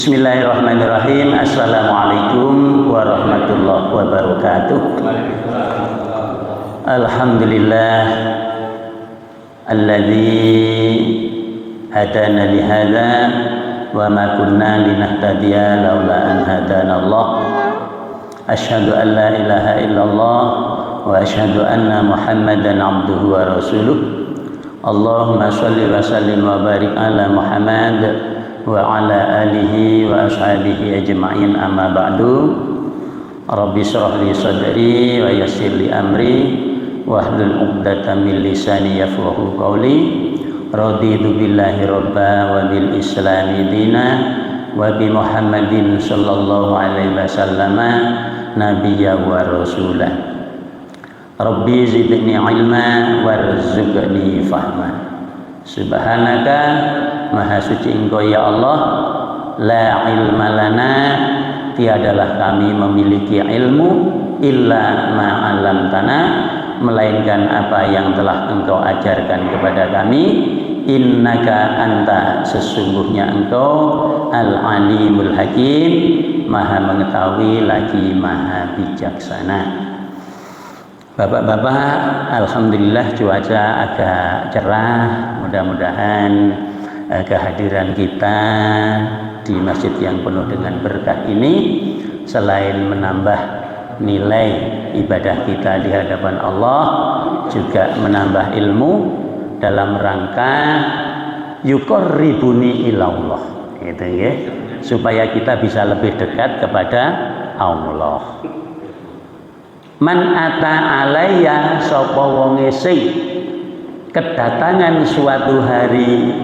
Bismillahirrahmanirrahim. Assalamualaikum warahmatullahi wabarakatuh. Alhamdulillah alladzi hadana li hadza wa ma kunna linahtadiya laula an hadana Allah. Asyhadu an la ilaha illallah wa asyhadu anna Muhammadan abduhu wa rasuluh. Allahumma shalli wa sallim wa barik ala Muhammad wa ala alihi wa ashabihi ajma'in, amma ba'du. Rabbi shrah li sadri wa yassir li amri wahlul 'uqdatam min lisani yafqahu qawli. Raditu billahi rabba wa bil islami dina wa bi Muhammadin sallallahu alaihi wasallam nabiyya wa rasulah. Rabbi zidni ilma warzuqni fahma. Subhanaka, maha suci Engkau ya Allah, la ilma lana, tiadalah kami memiliki ilmu illa ma 'allamtana, melainkan apa yang telah Engkau ajarkan kepada kami. Innaka anta, sesungguhnya Engkau al-alimul hakim, maha mengetahui lagi maha bijaksana. Bapak-bapak, alhamdulillah cuaca agak cerah. Mudah-mudahan kehadiran kita di masjid yang penuh dengan berkah ini selain menambah nilai ibadah kita di hadapan Allah, juga menambah ilmu dalam rangka yuqarribuni ilallah, gitu ya, supaya kita bisa lebih dekat kepada Allah. Man ata alayya, sapa wonge sing kedatangan suatu hari,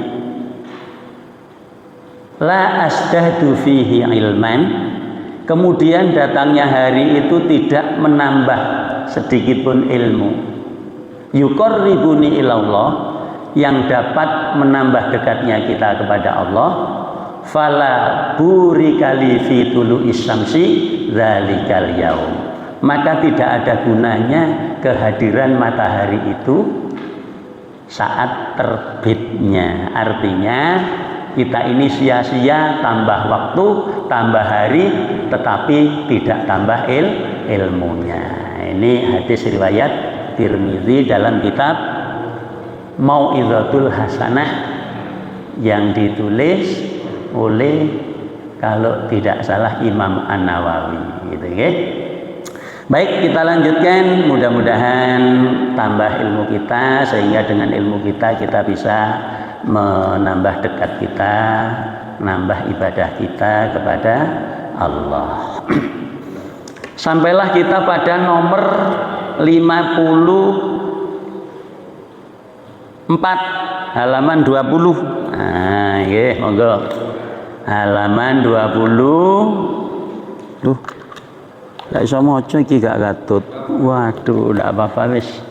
la asdahdu fihi ilman, kemudian datangnya hari itu tidak menambah sedikit pun ilmu, yuqarribuni ilallah, yang dapat menambah dekatnya kita kepada Allah, fala burikali fi tulu'is syamsi dzalikal yaum, maka tidak ada gunanya kehadiran matahari itu saat terbitnya. Artinya kita ini sia-sia tambah waktu, tambah hari, tetapi tidak tambah ilmunya. Ini hadis riwayat Tirmidzi dalam kitab Mau'izatul Hasanah yang ditulis oleh, kalau tidak salah, Imam An-Nawawi, gitu ya. Baik, kita lanjutkan. Mudah-mudahan tambah ilmu kita, sehingga dengan ilmu kita bisa menambah dekat kita, menambah ibadah kita kepada Allah. Sampailah kita pada nomor 54, halaman 20. Nah, nggih, monggo. Halaman 20. Duh, gak bisa moco iki, gak katut. Waduh, ndak apa-apa wis.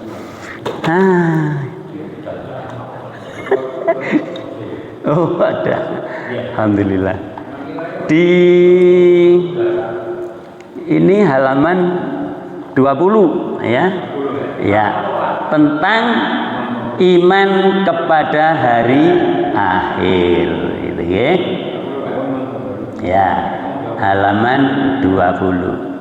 Oh, ada. Alhamdulillah. Di ini halaman 20 ya. Ya, tentang iman kepada hari akhir, gitu ya. Ya, halaman 20.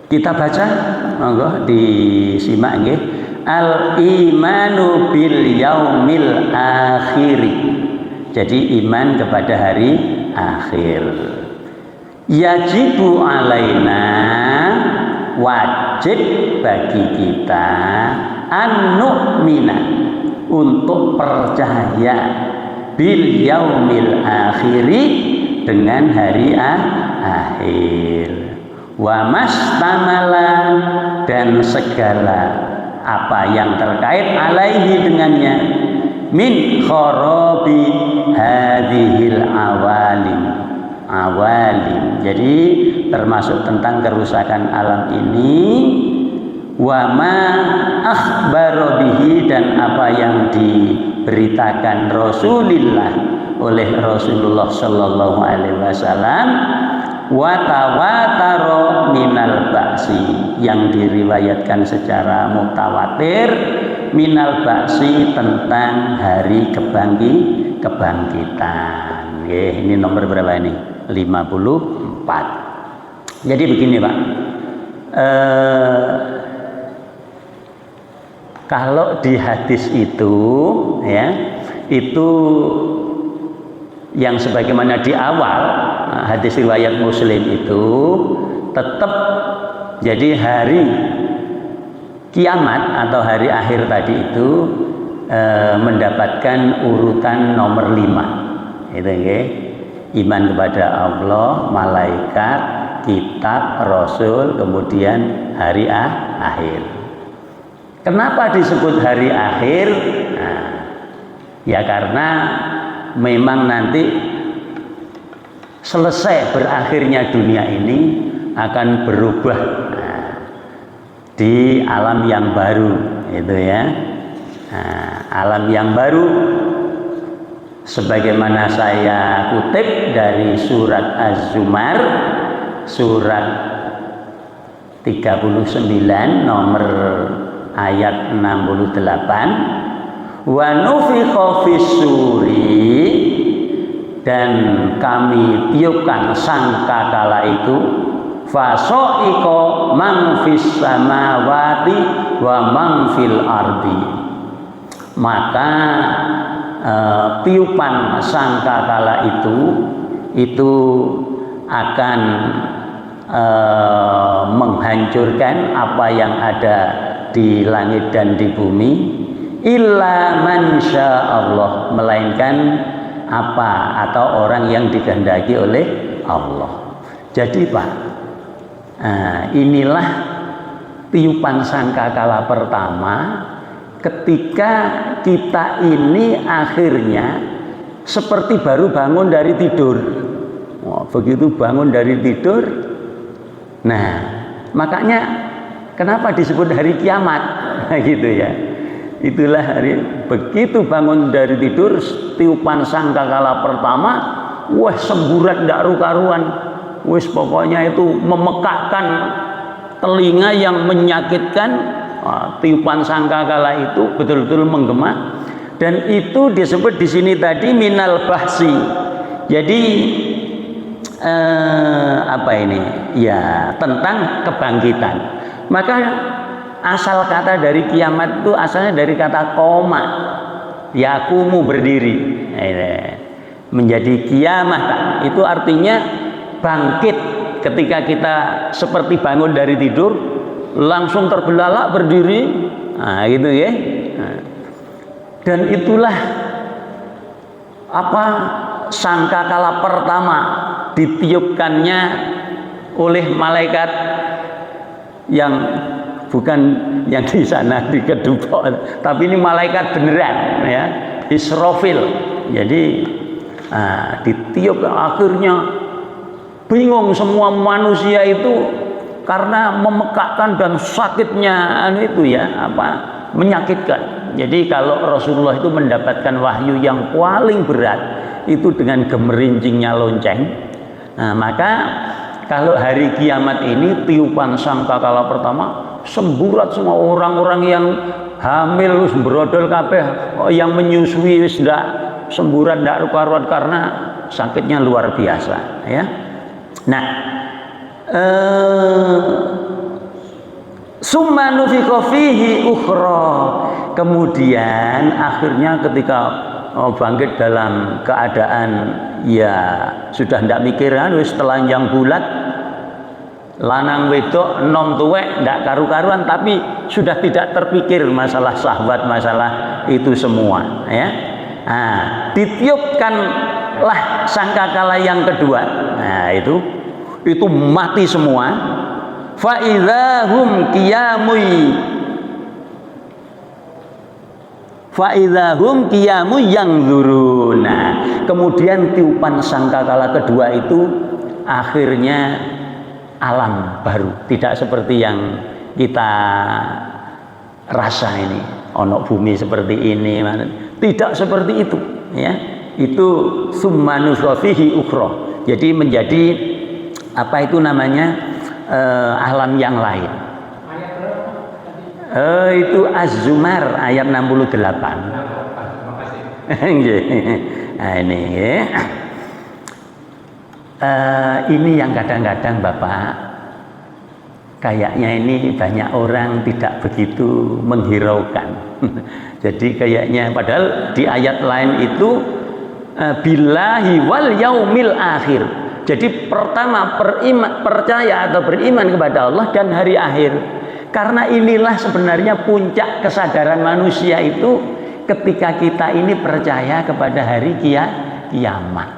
Kita baca, monggo disimak nggih. Al-imanu bil yaumil akhir. Jadi iman kepada hari akhir. Yajibu alaina, wajib bagi kita, an nu'mina, untuk percaya, bil yaumil akhiri, dengan hari akhir, wa mastamala, dan segala apa yang terkait alaihi dengannya, min kharabi hadhil awalim, jadi termasuk tentang kerusakan alam ini, wa ma akhbara bihi, dan apa yang diberitakan Rasulullah oleh Rasulullah sallallahu alaihi wasallam, wa tawataro minal ba'si, yang diriwayatkan secara mutawatir minal ba'si, tentang hari kebangkitan. Ini nomor berapa ini? 54. Jadi begini Pak, kalau di hadis itu ya, itu yang sebagaimana di awal hadis riwayat Muslim itu tetap jadi hari kiamat atau hari akhir tadi itu mendapatkan urutan nomor 5. Itu ya. Iman kepada Allah, malaikat, kitab, rasul, kemudian hari akhir. Kenapa disebut hari akhir? Nah, ya karena memang nanti selesai berakhirnya dunia ini akan berubah di alam yang baru, itu ya. Alam yang baru sebagaimana saya kutip dari surat Az-Zumar surat 39 nomor ayat 68, wa nufikha fis-suri, dan kami tiupkan sangkakala itu, fasoiko man fis samawati wa man fil ardi, maka tiupan sangkakala itu akan menghancurkan apa yang ada di langit dan di bumi, illa man Allah, melainkan apa atau orang yang dikehendaki oleh Allah. Jadi Pak, inilah tiupan sangkakala pertama ketika kita ini akhirnya seperti baru bangun dari tidur. Begitu bangun dari tidur, nah makanya kenapa disebut hari kiamat gitu ya. Itulah hari, begitu bangun dari tidur, tiupan sangkakala pertama, wah semburat ndak rukaruan, wis pokoknya itu memekakkan telinga yang menyakitkan. Tiupan sangkakala itu betul-betul menggema, dan itu disebut di sini tadi minal bahsi. Jadi apa ini? Ya tentang kebangkitan. Maka asal kata dari kiamat itu asalnya dari kata koma, yakumu, berdiri, menjadi kiamat. Itu artinya bangkit. Ketika kita seperti bangun dari tidur, langsung terbelalak berdiri, gitu ya. Dan itulah apa sangkakala pertama ditiupkannya oleh malaikat yang bukan yang di sana di Kedupok, tapi ini malaikat beneran ya, Israfil. Jadi ditiup, akhirnya bingung semua manusia itu karena memekakkan dan sakitnya itu ya, menyakitkan. Jadi kalau Rasulullah itu mendapatkan wahyu yang paling berat itu dengan gemerincingnya lonceng. Nah, maka kalau hari kiamat ini tiupan sangkakala pertama, semburat semua orang-orang yang hamil berodol kabeh, yang menyusui wis ndak semburat ndak rukaruan karena sakitnya luar biasa ya. Nah, summa nufikha fihi ukhra, kemudian akhirnya ketika bangkit dalam keadaan ya sudah ndak mikiran, wis telanjang bulat, lanang wedok nom tuwek ndak karu-karuan, tapi sudah tidak terpikir masalah syahwat, masalah itu semua ya. Ditiupkanlah sangkakala yang kedua. Nah, itu mati semua. Fa idzahum qiyamu yanzuruna. Kemudian tiupan sangkakala kedua itu akhirnya alam baru, tidak seperti yang kita rasa ini, ono bumi seperti ini, tidak seperti itu ya. Itu summa nufikha fihi ukhra, jadi menjadi apa itu namanya alam yang lain. Itu Az-Zumar ayat 68. Nah, ini ya. Ini yang kadang-kadang Bapak, kayaknya ini banyak orang tidak begitu menghiraukan. Jadi kayaknya padahal di ayat lain itu billahi wal yaumil akhir. Jadi pertama percaya atau beriman kepada Allah dan hari akhir. Karena inilah sebenarnya puncak kesadaran manusia itu ketika kita ini percaya kepada hari kiamat.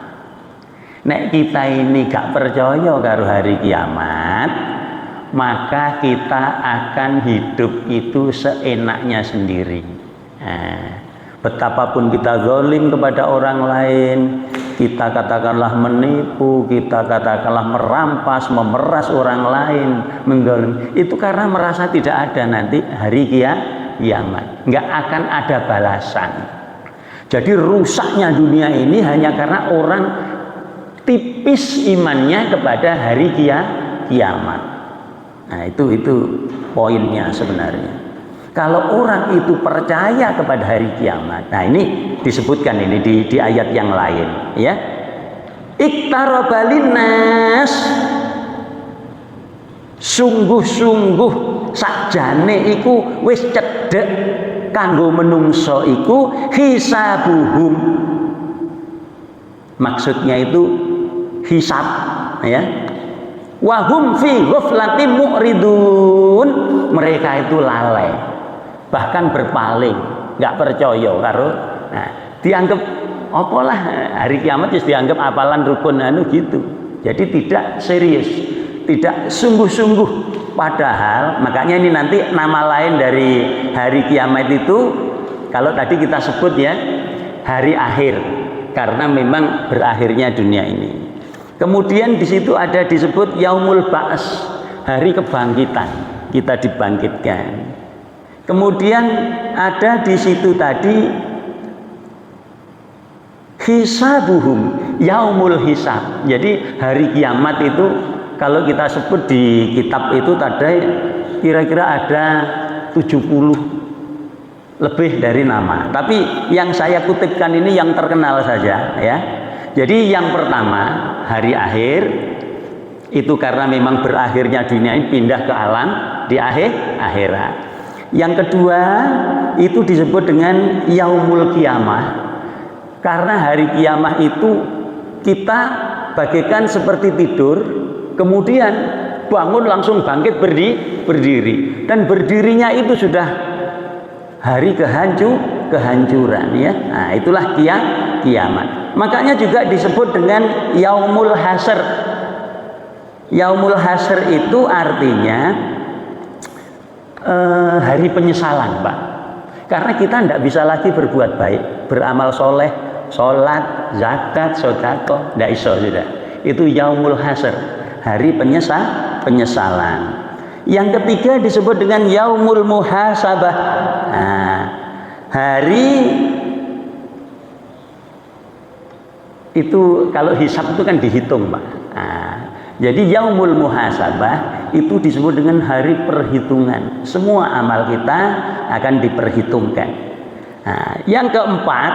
Nek kita ini gak percaya karo hari kiamat, maka kita akan hidup itu seenaknya sendiri. Betapapun kita zalim kepada orang lain, kita katakanlah menipu, kita katakanlah merampas, memeras orang lain, mengzalim, itu karena merasa tidak ada nanti hari kiamat, nggak akan ada balasan. Jadi rusaknya dunia ini hanya karena orang tipis imannya kepada hari kiamat. Nah, itu poinnya sebenarnya. Kalau orang itu percaya kepada hari kiamat, nah ini disebutkan ini di ayat yang lain, ya. Iqtaraba linnas, sungguh-sungguh sakjane iku wis cedhek kanggo menungso iku hisabuhum. Maksudnya itu hisab, ya. Wahum fi ghaflatin mu'ridun, mereka itu lalai, bahkan berpaling, nggak percaya karo. Nah, dianggap apalah hari kiamat just dianggap apalan rukun gitu. Jadi tidak serius, tidak sungguh-sungguh. Padahal makanya ini nanti nama lain dari hari kiamat itu, kalau tadi kita sebut ya hari akhir, karena memang berakhirnya dunia ini. Kemudian di situ ada disebut Yaumul Ba's, hari kebangkitan, kita dibangkitkan. Kemudian ada di situ tadi hisabuhum, yaumul hisab. Jadi hari kiamat itu kalau kita sebut di kitab itu tadi kira-kira ada 70 lebih dari nama. Tapi yang saya kutipkan ini yang terkenal saja, ya. Jadi yang pertama hari akhir itu karena memang berakhirnya dunia ini pindah ke alam di akhirat. Yang kedua itu disebut dengan yaumul kiamah, karena hari kiamah itu kita bagaikan seperti tidur, kemudian bangun langsung bangkit berdiri, dan berdirinya itu sudah hari kehancuran, ya. Nah, itulah kiamat. Makanya juga disebut dengan yaumul hasr. Yaumul hasr itu artinya hari penyesalan, Pak. Karena kita tidak bisa lagi berbuat baik, beramal soleh, sholat, zakat, sedekah, tidak iso sudah. Itu yaumul hasr, hari penyesalan. Yang ketiga disebut dengan yaumul muhasabah. Nah, hari itu kalau hisab itu kan dihitung, Pak. Nah, jadi yaumul muhasabah itu disebut dengan hari perhitungan. Semua amal kita akan diperhitungkan. Nah, yang keempat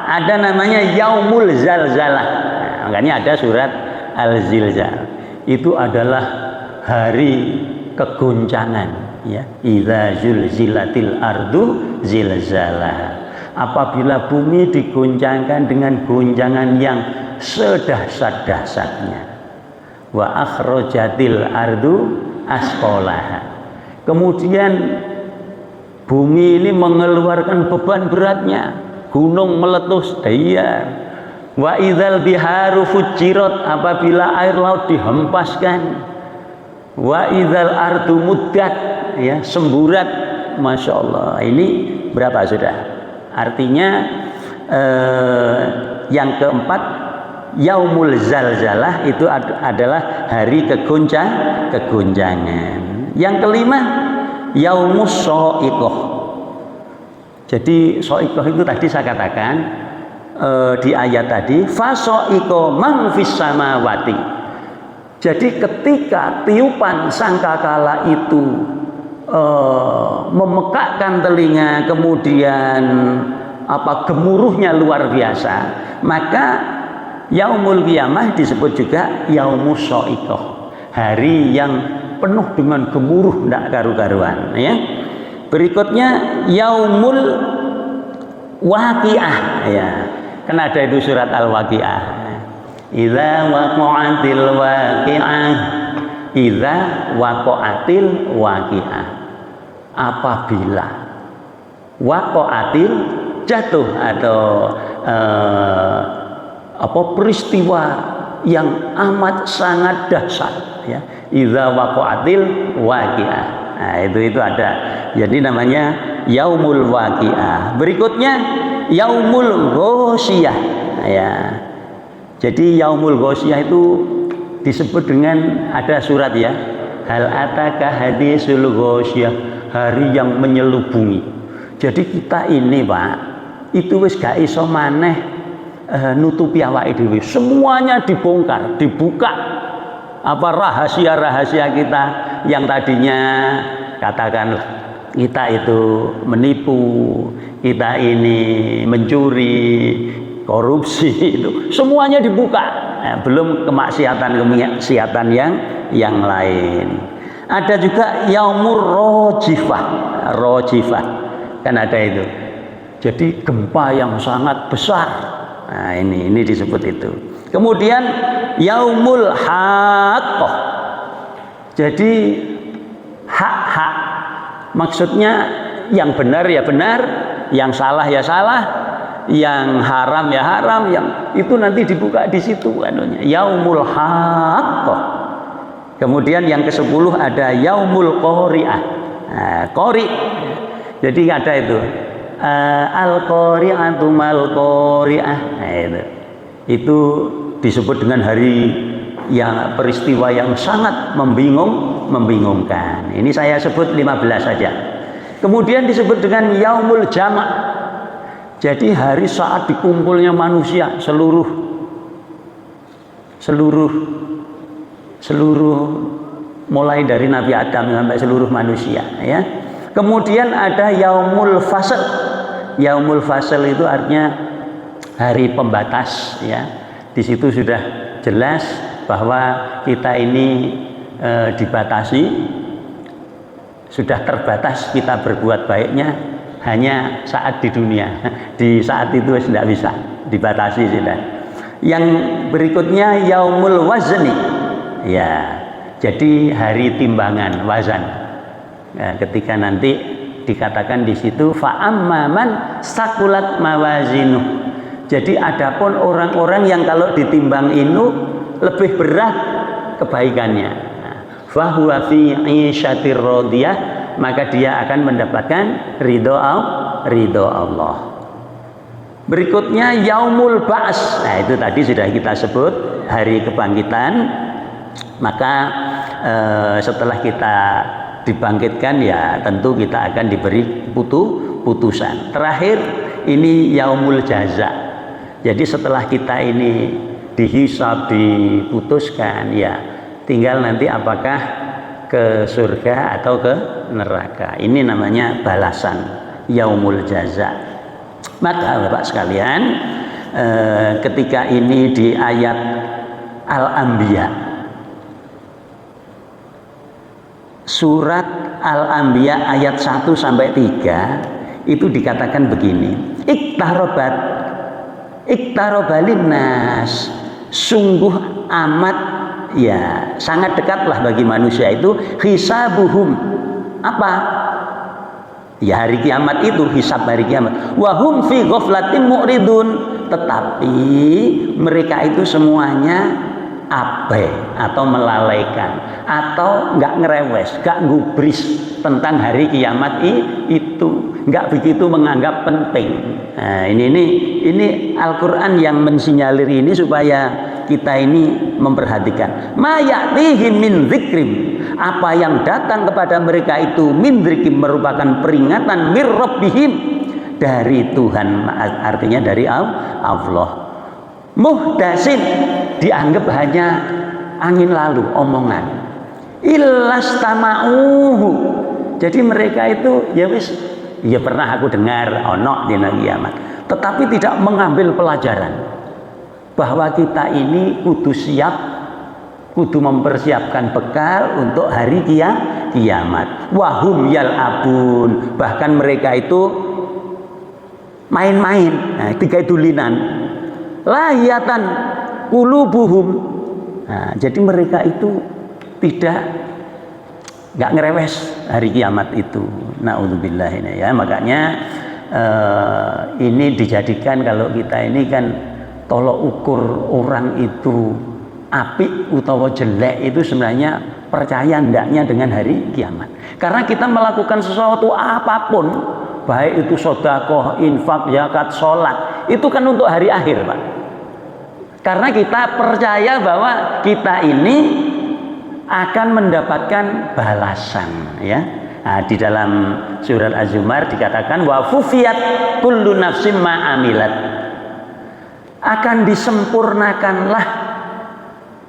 ada namanya yaumul zalzalah. Nah, makanya ada surat Al-Zilzal. Itu adalah hari kegoncangan, ya. Idza zulzilatil ardu zilzalaha. Apabila bumi digoncangkan dengan gonjangan yang sedahsyat-dahsyatnya. Wa akhrajatil ardu asqalaha. Kemudian bumi ini mengeluarkan beban beratnya, gunung meletus daya. Wa idzal biharu fujirat, apabila air laut dihempaskan. Wa idzal ardu muddat, ya, semburat. Masya Allah, ini berapa sudah? Artinya yang keempat yaumul zalzalah itu adalah hari kegoncangan. Yang kelima yaumus sha'iqah. Jadi sha'iqah itu tadi saya katakan di ayat tadi fa sha'iqa man fis samawati. Jadi ketika tiupan sangkakala itu memekakkan telinga, kemudian gemuruhnya luar biasa, maka yaumul qiyamah disebut juga yaumus sha'iqah, hari yang penuh dengan gemuruh tidak karu-karuan ya. Berikutnya yaumul waqi'ah ya. Kan ada itu surat Al-Waqi'ah. Idza waqa'atil waqi'ah. Idza waqa'atil waqi'ah. Apabila waqa'atil jatuh atau peristiwa yang amat sangat dahsyat ya. Idza waqa'atil waqi'ah. Nah, itu ada. Jadi namanya yaumul waqi'ah. Berikutnya yaumul ghasyiyah ya. Jadi yaumul ghasyiyah itu disebut dengan ada surat ya. Hal ataka hadisul ghasyiyah, hari yang menyelubungi. Jadi kita ini Pak, itu wis gak iso maneh nutupi awake dhewe. Semuanya dibongkar, dibuka rahasia-rahasia kita yang tadinya katakanlah kita itu menipu, kita ini mencuri, korupsi, itu semuanya dibuka. Nah, belum kemaksiatan yang lain. Ada juga yaumur rojifah, kan ada itu. Jadi gempa yang sangat besar. Nah, ini disebut itu. Kemudian yaumul haqqah. Jadi hak-hak, maksudnya yang benar ya benar, yang salah ya salah, yang haram ya haram, yang itu nanti dibuka di situ anunya. Yaumul haqqah. Kemudian yang ke-10 ada yaumul qari'ah. Nah, qari. Jadi ada itu al-qari'atu mal qari'ah. Nah, itu disebut dengan hari yang peristiwa yang sangat membingungkan. Ini saya sebut 15 saja. Kemudian disebut dengan yaumul jama'. Jadi hari saat dikumpulnya manusia seluruh mulai dari Nabi Adam sampai seluruh manusia ya. Kemudian ada yaumul fasl. Yaumul fasl itu artinya hari pembatas ya. Di situ sudah jelas bahwa kita ini dibatasi, sudah terbatas kita berbuat baiknya hanya saat di dunia. Di saat itu tidak bisa, dibatasi sudah. Yang berikutnya yaumul wazni. Ya, jadi hari timbangan, wazan. Ya, ketika nanti dikatakan di situ fa'amman sakulat mawazinuh. Jadi adapun orang-orang yang kalau ditimbang itu lebih berat kebaikannya. Fahuwa fi 'isyatir radiyah, maka dia akan mendapatkan ridho Allah. Berikutnya yaumul ba's. Nah, itu tadi sudah kita sebut hari kebangkitan. Maka setelah kita dibangkitkan ya tentu kita akan diberi putusan. Terakhir ini yaumul jaza. Jadi setelah kita ini dihisab, diputuskan ya tinggal nanti apakah ke surga atau ke neraka. Ini namanya balasan yaumul jaza. Maka Bapak sekalian, ketika ini di ayat Al-Anbiya, surat Al-Anbiya ayat 1 sampai 3 itu dikatakan begini. Iktarobalinnas, sungguh amat ya sangat dekatlah bagi manusia itu hisabuhum. Apa? Ya hari kiamat itu, hisab hari kiamat. Wahum fi ghaflatin mu'ridun, tetapi mereka itu semuanya abai atau melalaikan atau nggak ngerewes, nggak gubris tentang hari kiamat itu, nggak begitu menganggap penting. Nah, ini Al-Quran yang mensinyalir ini supaya kita ini memperhatikan. Ma ya'tihim min dzikrim, apa yang datang kepada mereka itu min dzikrim merupakan peringatan mir rabbihim, dari Tuhan, artinya dari Allah. Muhdasin dianggap hanya angin lalu, omongan. Illastama'uhu, Jadi mereka itu ya wis, ya pernah aku dengar ono dina kiamat, tetapi tidak mengambil pelajaran bahwa kita ini kudu siap, kudu mempersiapkan bekal untuk hari kiamat. Wahum yal'abun, bahkan mereka itu main-main, tiga dulinan, lahiyatan qulubuhum. Nah, jadi mereka itu nggak ngerewes hari kiamat itu. Naudzubillah ini ya. Makanya ini dijadikan, kalau kita ini kan tolok ukur orang itu apik utawa jelek itu sebenarnya percaya ndaknya dengan hari kiamat. Karena kita melakukan sesuatu apapun, baik itu sedekah, infak, zakat, sholat, itu kan untuk hari akhir, Pak. Karena kita percaya bahwa kita ini akan mendapatkan balasan, ya. Nah, di dalam surat Az-Zumar dikatakan wa fufiyat kullu nafsim ma amilat, akan disempurnakanlah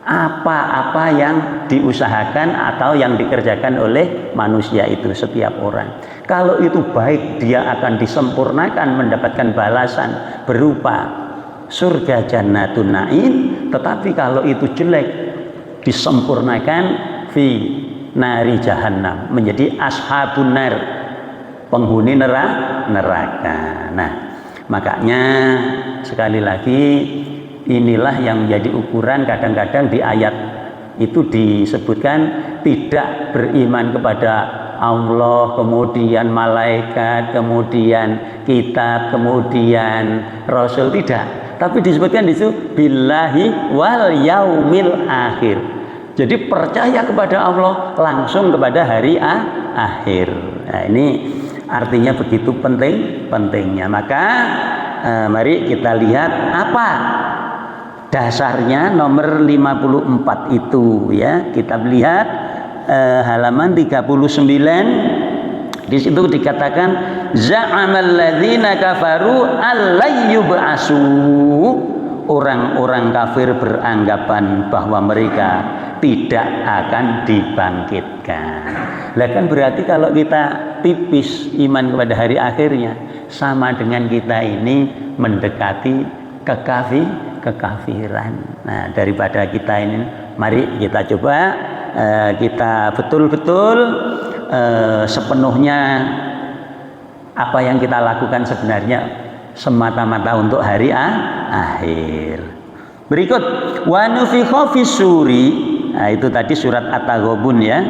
apa-apa yang diusahakan atau yang dikerjakan oleh manusia itu, setiap orang. Kalau itu baik, dia akan disempurnakan mendapatkan balasan berupa surga jannatun na'im. Tetapi kalau itu jelek, disempurnakan fi nari jahannam, menjadi ashabun nar, penghuni neraka. Nah, makanya sekali lagi inilah yang menjadi ukuran. Kadang-kadang di ayat itu disebutkan tidak beriman kepada Allah, kemudian malaikat, kemudian kitab, kemudian rasul, tidak. Tapi disebutkan di situ billahi wal yaumil akhir. Jadi percaya kepada Allah langsung kepada hari akhir. Nah, ini artinya begitu pentingnya. Maka mari kita lihat apa dasarnya nomor 54 itu, ya. Kita lihat halaman 39. Di situ dikatakan za'amal ladzina kafaru allayyub'asu, orang-orang kafir beranggapan bahwa mereka tidak akan dibangkitkan. Lah kan berarti kalau kita tipis iman kepada hari akhirnya, sama dengan kita ini mendekati kekafiran. Nah, daripada kita ini, mari kita coba kita betul-betul sepenuhnya apa yang kita lakukan sebenarnya semata-mata untuk hari akhir. Berikut wa nufikha fis-suri. Nah, itu tadi surat At-Taghabun, ya.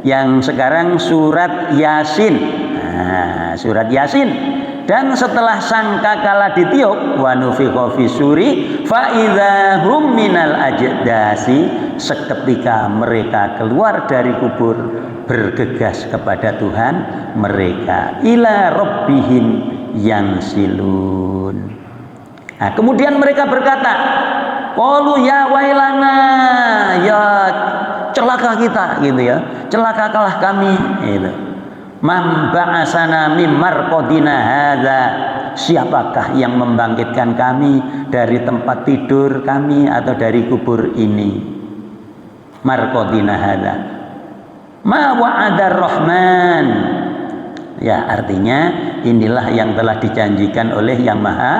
Yang sekarang surat Yasin. Nah, surat Yasin. Dan setelah sangkakala ditiup, wa nufikha fis-suri fa idzahum minal ajdasi, seketika mereka keluar dari kubur bergegas kepada Tuhan mereka, ila rabbihim yansilun. Nah, kemudian mereka berkata, qalu ya wailana, ya celaka kita, gitu ya, celakalah kami, gitu. Man ba'asana mim marqadina hadza, siapakah yang membangkitkan kami dari tempat tidur kami atau dari kubur ini? Marqadina hadza ma wa'adar rahman, ya, artinya inilah yang telah dijanjikan oleh Yang Maha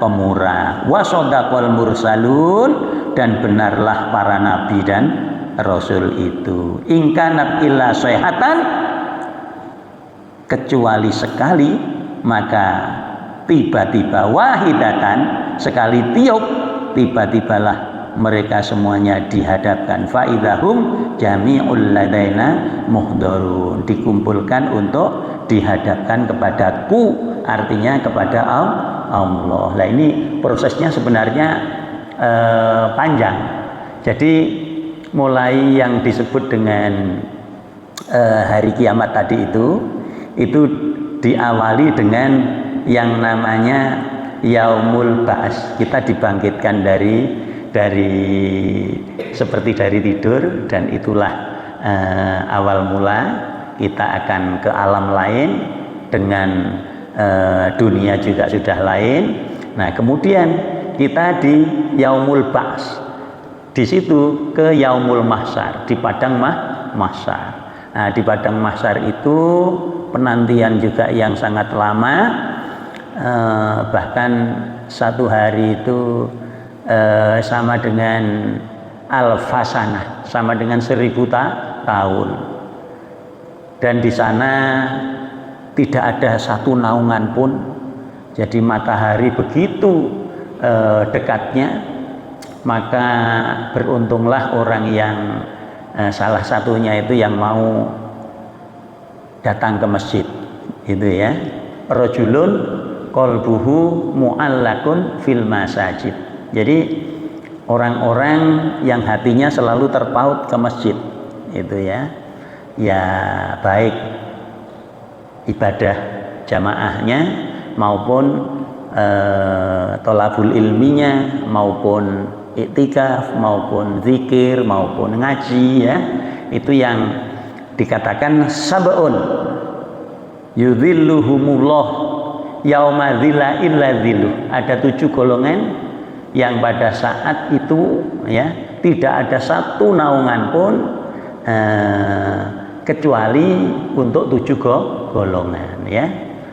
Pemurah. Wa shadaqal mursalun, dan benarlah para nabi dan rasul itu. In kanat illa sayhatan, kecuali sekali, maka tiba-tiba wahidatan, sekali tiup, tiba-tibalah mereka semuanya dihadapkan. Fa idzahum jami'ul ladaina muhdharun, dikumpulkan untuk dihadapkan kepadaku, artinya kepada Allah. Nah, ini prosesnya sebenarnya panjang. Jadi mulai yang disebut dengan hari kiamat tadi itu diawali dengan yang namanya yaumul ba'ats. Kita dibangkitkan dari seperti dari tidur, dan itulah awal mula kita akan ke alam lain, dengan dunia juga sudah lain. Nah, kemudian kita di yaumul ba'ats, di situ ke yaumul mahsyar, di padang mahsyar. Nah, di padang mahsyar itu penantian juga yang sangat lama, bahkan satu hari itu sama dengan alfasanah, sama dengan 1000 tahun. Dan di sana tidak ada satu naungan pun. Jadi matahari begitu dekatnya, maka beruntunglah orang yang salah satunya itu yang mau datang ke masjid, itu ya, rajulun qalbuhu mu'allakun fil masajid. Jadi orang-orang yang hatinya selalu terpaut ke masjid, itu ya, ya baik ibadah jamaahnya maupun tolabul ilminya, maupun iktikaf, maupun zikir, maupun ngaji, ya, itu yang dikatakan sab'un yudhilluhumullah yauma dzilla illa dzilluh. Ada 7 golongan yang pada saat itu, ya, tidak ada satu naungan pun kecuali untuk 7 golongan, ya.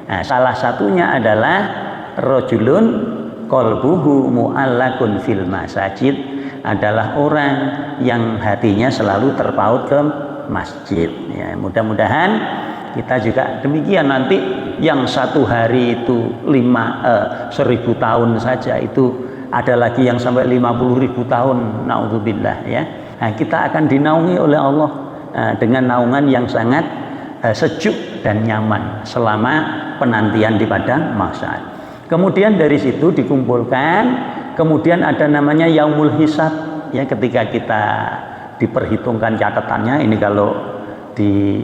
Nah, salah satunya adalah rajulun qalbuhu mu'allakun fil masajid, adalah orang yang hatinya selalu terpaut ke masjid, ya. Mudah-mudahan kita juga demikian. Nanti yang satu hari itu 1000 tahun saja, itu ada lagi yang sampai 50.000 tahun, naudzubillah, ya. Nah, kita akan dinaungi oleh Allah dengan naungan yang sangat sejuk dan nyaman selama penantian di padang mahsyar. Kemudian dari situ dikumpulkan, kemudian ada namanya yaumul hisab, ya, ketika kita diperhitungkan catatannya. Ini kalau di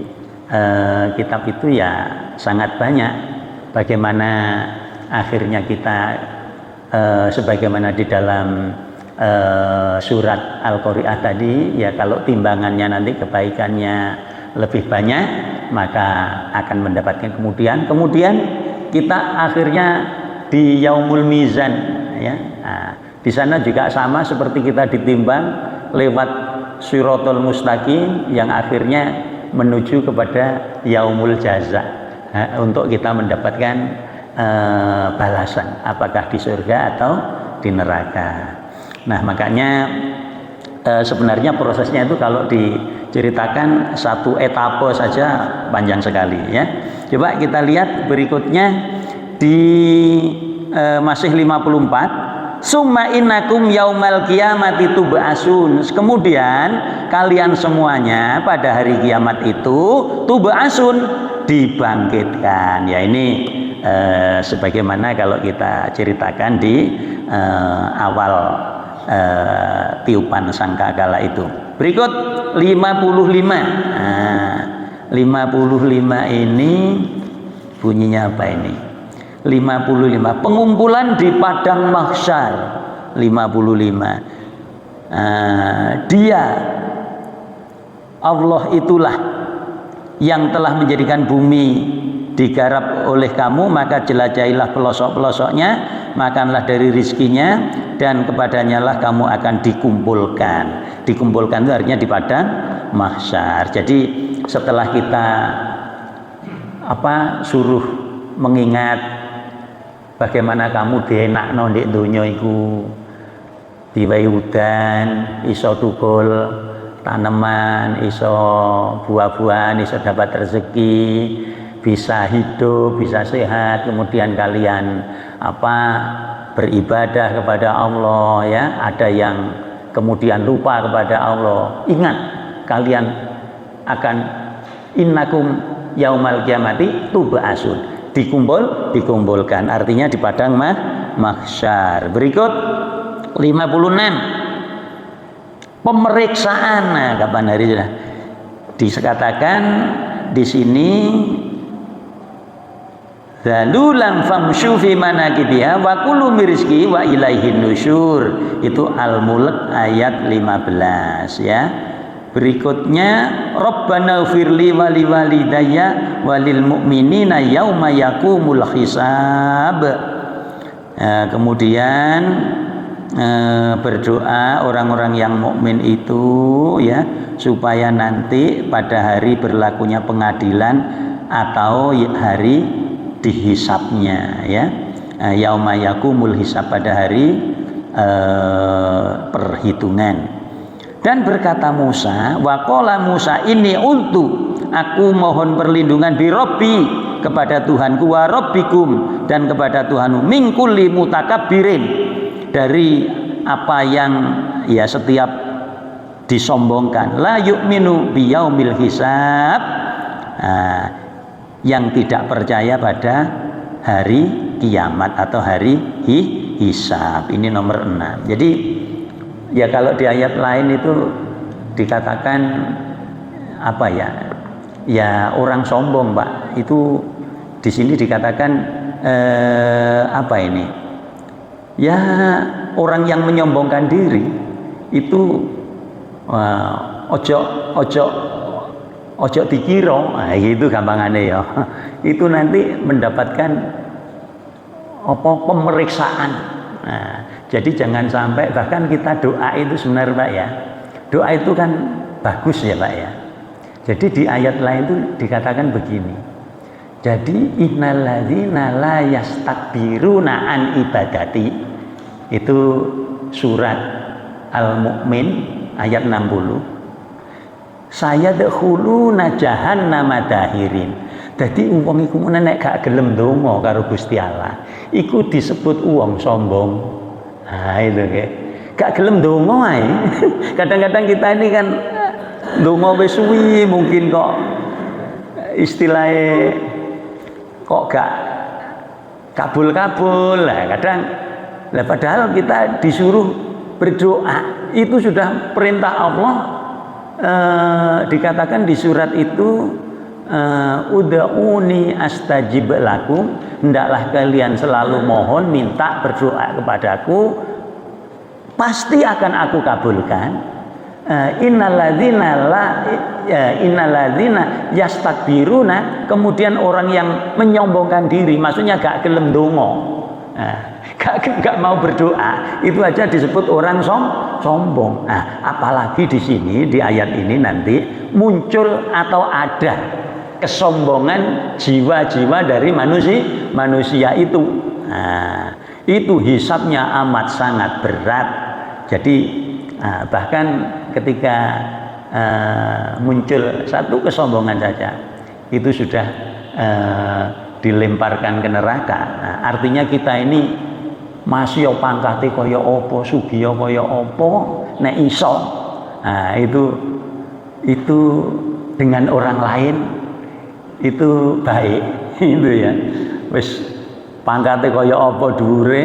kitab itu ya sangat banyak bagaimana akhirnya kita sebagaimana di dalam surat Al-Qari'ah tadi, ya, kalau timbangannya nanti kebaikannya lebih banyak maka akan mendapatkan kemudian kita akhirnya di yaumul mizan, ya. Nah, di sana juga sama seperti kita ditimbang lewat siratal mustaqim yang akhirnya menuju kepada yaumul jaza, untuk kita mendapatkan balasan apakah di surga atau di neraka. Nah, makanya sebenarnya prosesnya itu kalau diceritakan satu etape saja panjang sekali, ya. Coba kita lihat berikutnya di masih 54. Summa innakum yaumal qiyamati tub'asun. Kemudian kalian semuanya pada hari kiamat itu tub'asun, dibangkitkan. Ya, ini sebagaimana kalau kita ceritakan di awal tiupan sangkakala itu. Berikut 55. Nah, 55 ini bunyinya apa ini? 55 pengumpulan di padang mahsyar. 55 dia Allah itulah yang telah menjadikan bumi digarap oleh kamu, maka jelajahilah pelosok-pelosoknya, makanlah dari rizkinya, dan kepadanya lah kamu akan dikumpulkan. Dikumpulkan itu artinya di padang mahsyar. Jadi setelah kita suruh mengingat bagaimana kamu dienakno ndek donya iku, diwehi udan, iso tukul tanaman, iso buah-buahan, iso dapat rezeki, bisa hidup, bisa sehat, kemudian kalian beribadah kepada Allah, ya. Ada yang kemudian lupa kepada Allah. Ingat, kalian akan innakum yaumal qiyamati tub'asun, dikumpulkan, artinya di padang mahsyar. Berikut 56 pemeriksaan. Nah, kapan hari sudah dikatakan di sini zalulan famshu fi manakibiha wa kulu mirizki wa ilaihin nusyur. Itu Al-Mulk ayat 15, ya. Berikutnya Rabbana firli wali walidayya walil mu'minina yauma yakumul hisab. Kemudian berdoa orang-orang yang mukmin itu ya, supaya nanti pada hari berlakunya pengadilan atau hari dihisabnya ya, yauma yakumul hisab, pada hari perhitungan. Dan berkata Musa, waqala Musa, ini ultu, aku mohon perlindungan bi Rabbi, kepada Tuhanku, wa Rabbikum, dan kepada Tuhanmu, min kulli mutakabbirin, dari apa yang ya setiap disombongkan, la yu'minu biyaumil hisab, yang tidak percaya pada hari kiamat atau hari hisab. Ini nomor 6. Jadi ya kalau di ayat lain itu dikatakan apa ya? Ya orang sombong, Pak. Itu di sini dikatakan apa ini? Ya orang yang menyombongkan diri itu ojo dikira, gitu gampangannya ya. Itu nanti mendapatkan apa, pemeriksaan. Nah, jadi jangan sampai, bahkan kita doa itu sebenarnya Pak ya, doa itu kan bagus ya Pak ya. Jadi di ayat lain itu dikatakan begini, jadi innalladzina la yastakbiruna an ibadati, itu surat Al-Mu'min ayat 60, sayadkhuluna jahannama dahirin. Jadi wong iku nek gak gelem ndonga karo Gusti Allah, iku disebut wong sombong. Nah itu kayak gak gelem ndonga ae. Kadang-kadang kita ini kan ndonga wis suwi, mungkin kok istilahnya kok gak kabul-kabul lah kadang. Lah padahal kita disuruh berdoa, itu sudah perintah Allah. Dikatakan di surat itu, ud'uni astajib lakum, hendaklah kalian selalu mohon, minta, berdoa kepadaku, pasti akan aku kabulkan. Innalladzina yastakbiruna, kemudian orang yang menyombongkan diri, maksudnya gak gelem dongo, gak mau berdoa, itu aja disebut orang sombong. Nah, apalagi di sini di ayat ini nanti muncul atau ada kesombongan jiwa-jiwa dari manusia itu. Nah, itu hisabnya amat sangat berat. Jadi bahkan ketika muncul satu kesombongan saja, itu sudah dilemparkan ke neraka. Nah, artinya kita ini masih pangkate kaya apa, sugiya kaya apa, nek iso. Nah, itu dengan orang lain itu baik, itu ya. Wis pangkate kaya apa, dhuwure,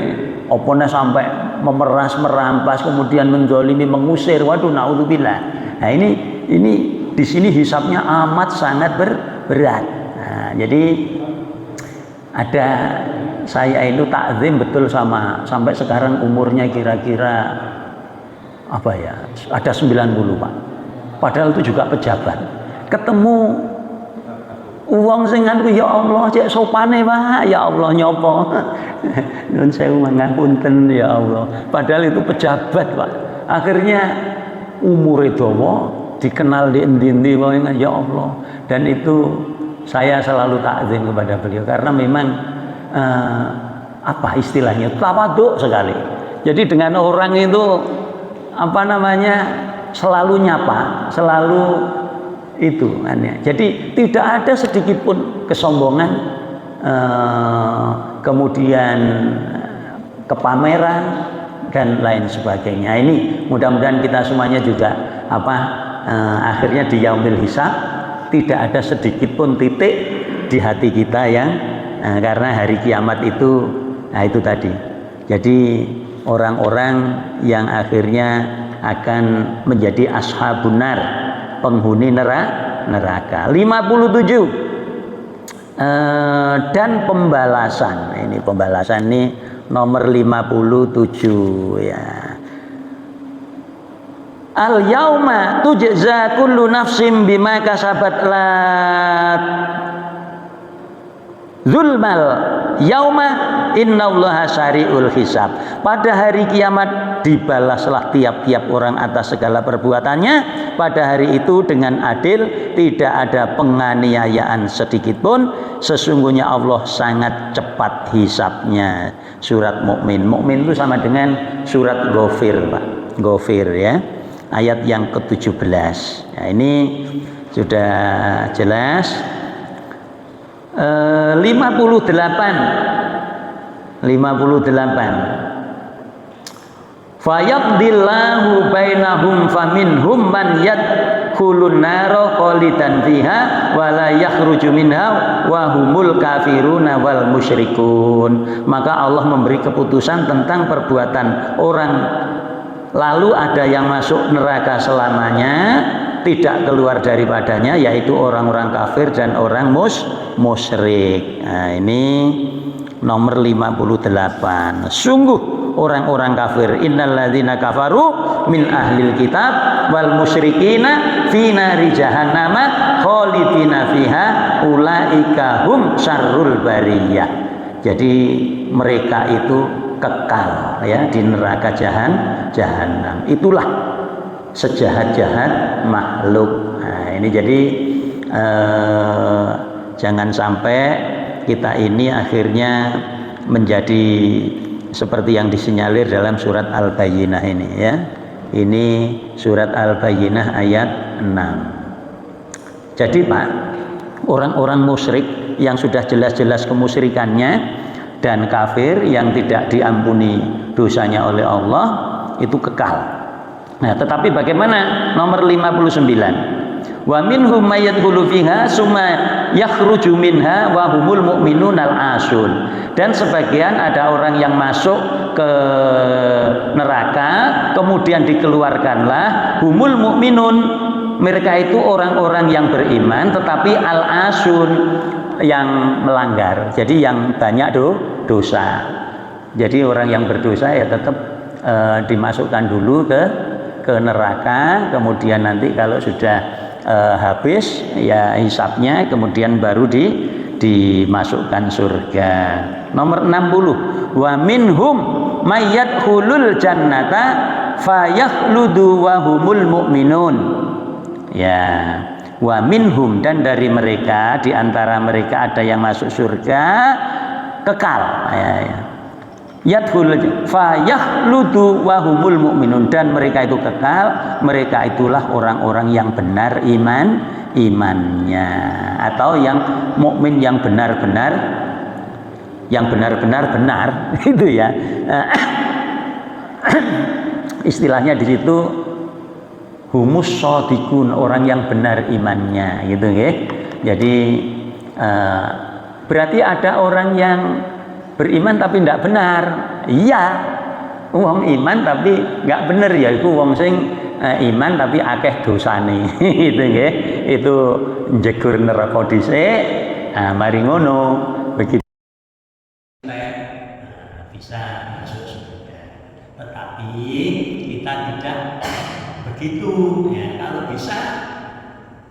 apa nek sampai memeras, merampas, kemudian menzalimi, mengusir. Waduh, naudzubillah. Nah, ini di sini hisabnya amat sangat berat. Nah, jadi ada, saya itu takzim betul sampai sekarang umurnya kira-kira apa ya, ada 90 Pak. Padahal itu juga pejabat. Ketemu uang singan ya Allah, cek sopane Pak, ya Allah nyopo. Nun sewu mangapunten ya Allah. Padahal itu pejabat Pak. Akhirnya umure dawa, dikenal di endi-endi ya Allah. Dan itu saya selalu takzim kepada beliau karena memang apa istilahnya, tawadhu sekali. Jadi dengan orang itu apa namanya, selalu nyapa, selalu itu aneh. Jadi tidak ada sedikit pun kesombongan, kemudian kepameran dan lain sebagainya. Ini mudah-mudahan kita semuanya juga akhirnya di yaumil hisab tidak ada sedikit pun titik di hati kita yang karena hari kiamat itu, nah itu tadi. Jadi orang-orang yang akhirnya akan menjadi ashabun nar, penghuni neraka. 57 dan pembalasan. Ini pembalasan ini nomor 57 ya. Al yauma tujza kullu nafsin bima kasabat zulmal yauma innallaha syari'ul hisab. Pada hari kiamat dibalaslah tiap-tiap orang atas segala perbuatannya pada hari itu dengan adil, tidak ada penganiayaan sedikit pun. Sesungguhnya Allah sangat cepat hisabnya. Surat Mukmin. Mukmin itu sama dengan surat Ghafir, Pak. Ghafir ya. Ayat yang ke-17. Nah, ini sudah jelas. 58 fayaqdillahu bainahum faminhum man yadkhulun nara khalidan fiha wa la yakhruju minha wa humul kafiruna wal musyrikun. Maka Allah memberi keputusan tentang perbuatan orang, lalu ada yang masuk neraka selamanya, tidak keluar daripadanya, yaitu orang-orang kafir dan orang musyrik. Nah, ini nomor 58. Sungguh orang-orang kafir, innalladzina kafaru min ahlil kitab wal musyrikina fi nari jahannama khalidina fiha ulaika hum syarrul bariyah. Jadi mereka itu kekal ya di neraka jahanam. Itulah sejahat-jahat makhluk. Nah, ini jadi jangan sampai kita ini akhirnya menjadi seperti yang disinyalir dalam surat Al-Bayyinah ini ya. Ini surat Al-Bayyinah ayat 6. Jadi Pak, orang-orang musyrik yang sudah jelas-jelas kemusyrikannya dan kafir yang tidak diampuni dosanya oleh Allah itu kekal. Nah, tetapi bagaimana nomor 59? Wa minhum may yadkhulu fiha summa yakhruju minha wa humul mu'minun al-asun. Dan sebagian ada orang yang masuk ke neraka kemudian dikeluarkanlah humul mu'minun. Mereka itu orang-orang yang beriman tetapi al-asun, yang melanggar. Jadi yang banyak dosa. Jadi orang yang berdosa ya tetap dimasukkan dulu ke neraka, kemudian nanti kalau sudah habis ya hisabnya, kemudian baru dimasukkan surga. Nomor 60, wa minhum may yadkhulul jannata fayakhludu wa humul mu'minun. Ya, wa minhum, dan dari mereka, di antara mereka ada yang masuk surga kekal ya. Yadkhul fayakhludu wa humul mu'minun, dan mereka itu kekal, mereka itulah orang-orang yang benar imannya, atau yang mukmin yang benar-benar benar itu ya. Istilahnya di situ humus shadiqun, orang yang benar imannya gitu ya. Jadi berarti ada orang yang beriman tapi tidak benar. Iya, wong iman tapi nggak benar, ya itu wong sing iman tapi akeh dosane. Itu nggih, itu njegur neraka dhisik. Mari ngono begitu bisa masuk surga. Tetapi kita tidak begitu ya. Kalau bisa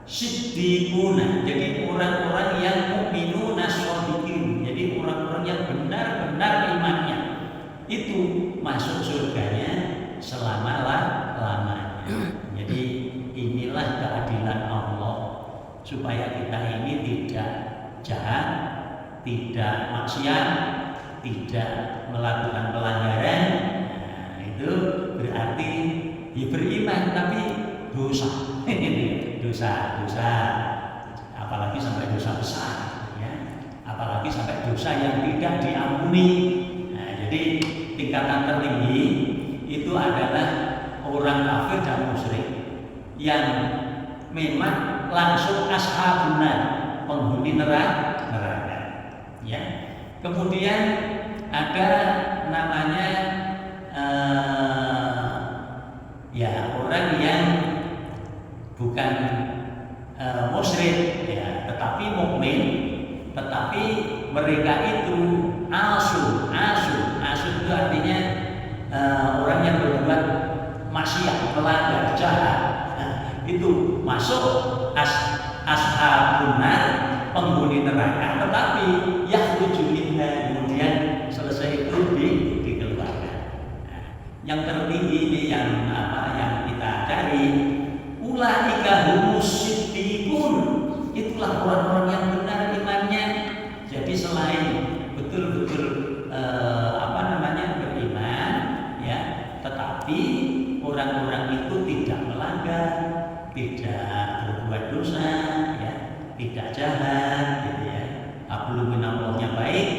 siddiquna, jadi orang-orang yang mukminuna shadiqin, jadi orang-orang yang benar-benar imannya, itu masuk surganya selama-lamanya. Jadi inilah keadilan Allah, supaya kita ini tidak jahat, tidak maksiat, tidak melakukan pelanggaran. Nah, itu berarti ya beriman tapi dosa. dosa, apalagi sampai dosa besar ya. Apalagi sampai dosa yang tidak diampuni. Nah, jadi tingkatan tertinggi itu adalah orang kafir dan musyrik yang memang langsung ashabuna, penghuni neraka ya. Kemudian ada namanya ya orang yang bukan musyrik ya, tetapi mukmin, tetapi mereka itu asu itu artinya orang yang berbuat maksiat, melanggar, jahat. Nah, itu masuk ashabun nar, penghuni neraka, tetapi ya yang tertinggi ini yang yang kita cari. Ulaika humus siddiqun, itulah orang-orang yang benar imannya. Jadi selain betul-betul beriman ya, tetapi orang-orang itu tidak melanggar, tidak berbuat dosa ya, tidak jahat gitu ya. Hablum minallahnya baik,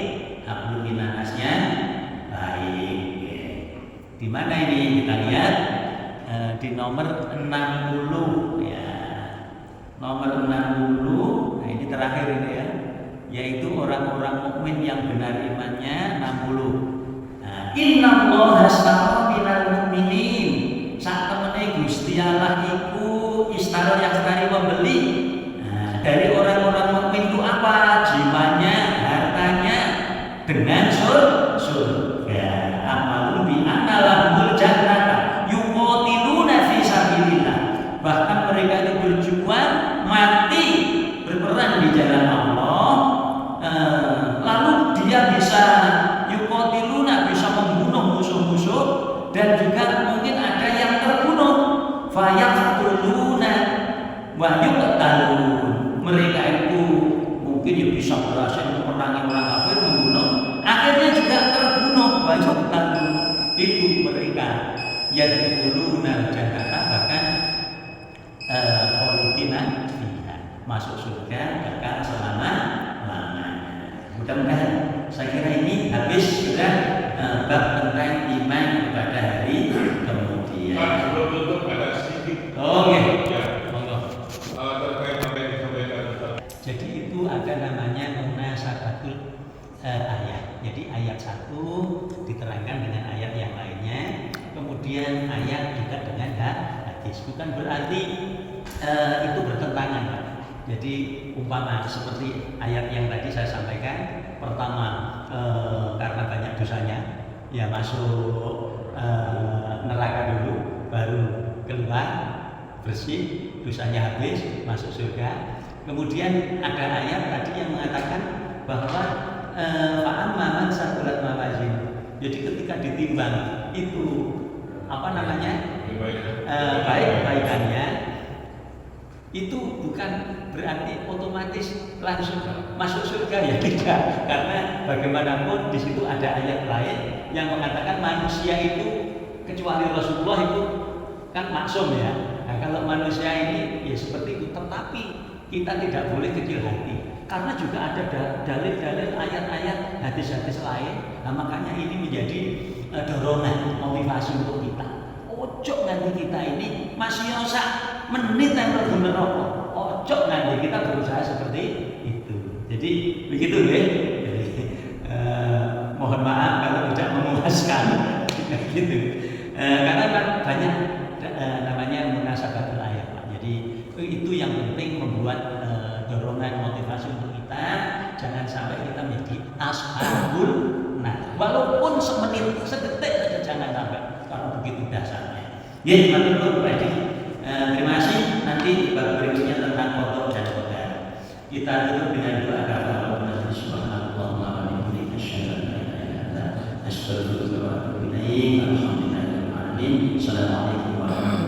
hablum minannasnya baik ya. Di mana ini kita lihat di nomor 60 ya. Nomor 60. Nah, ini terakhir ini ya. Yaitu orang-orang mukmin yang benar imannya 60. Nah, innallaha astara minal mu'minin. Sak temene Gusti Allah iku istara yang sekali membeli. Nah, dari orang-orang mukmin itu apa? Jiwanya, hartanya dengan surga. Amalun bi annalahumul jannata yuqatiluna fi sabilillah. Bahkan mereka itu berjuang, mati, berperang di jalan Allah. Lalu dia bisa yuqatiluna, bisa membunuh musuh-musuh, dan juga mungkin ada yang terbunuh. Fayaqtuluna wa yuqtalun. Mereka itu mungkin ya bisa berhasil memerangi orang kafir, membunuh, akhirnya juga terbunuh. Wa yuqtalun, itu mereka yadkhuluna jannata, bahkan khalidina fiha, masuk surga kekal selama-lamanya. Mudah-mudahan saya kira ini habis sudah bab tentang iman pada hari kemudian. Pak, sebelum tutup ada sedikit. Oke. Ya. Monggo. Terkait apa yang disampaikan Ustaz. Jadi itu ada namanya munasabatul ayat. Jadi ayat satu diterangkan dengan ayat yang lainnya, kemudian ayat juga dengan hadis. Bukan berarti itu bertentangan, Pak. Jadi umpama seperti ayat yang tadi saya sampaikan, pertama karena banyak dosanya ya masuk neraka dulu, baru keluar bersih, dosanya habis, masuk surga. Kemudian ada ayat tadi yang mengatakan bahwa fa'amma man saqulat mawazin. Jadi ketika ditimbang itu baik kebaikannya, itu bukan berarti otomatis langsung masuk surga, ya tidak. Karena bagaimanapun di situ ada ayat lain yang mengatakan manusia itu, kecuali Rasulullah itu kan maksum ya. Nah, kalau manusia ini ya seperti itu, tetapi kita tidak boleh kecil hati, karena juga ada dalil-dalil ayat-ayat hadis-hadis lain. Nah, makanya ini menjadi dorongan, motivasi untuk kita. Ojo nanti kita ini masih yosa menit yang benar rokok. Ojo nanti kita berusaha seperti itu. Jadi begitu ya. Jadi mohon maaf kalau tidak memuaskan gitu. Karena kan banyak namanya munasabatul ayat, Pak. Jadi itu yang penting membuat dorongan, motivasi untuk kita. Jangan sampai kita menjadi ashabul nar. Walaupun semenit, sedetik saja jangan sampai. Kalau begitu dasarnya. Ya, matur nuwun. Terima kasih. Nanti bab berikutnya tentang kotor dan kotor. Kita tutup dengan doa kepada Subhanallahi wa bihamdihi asyhadu an la ilaha illa anta astaghfiruka wa atubu ilaik. Alhamdulillahirabbil alamin. Assalamualaikum warahmatullahi wabarakatuh.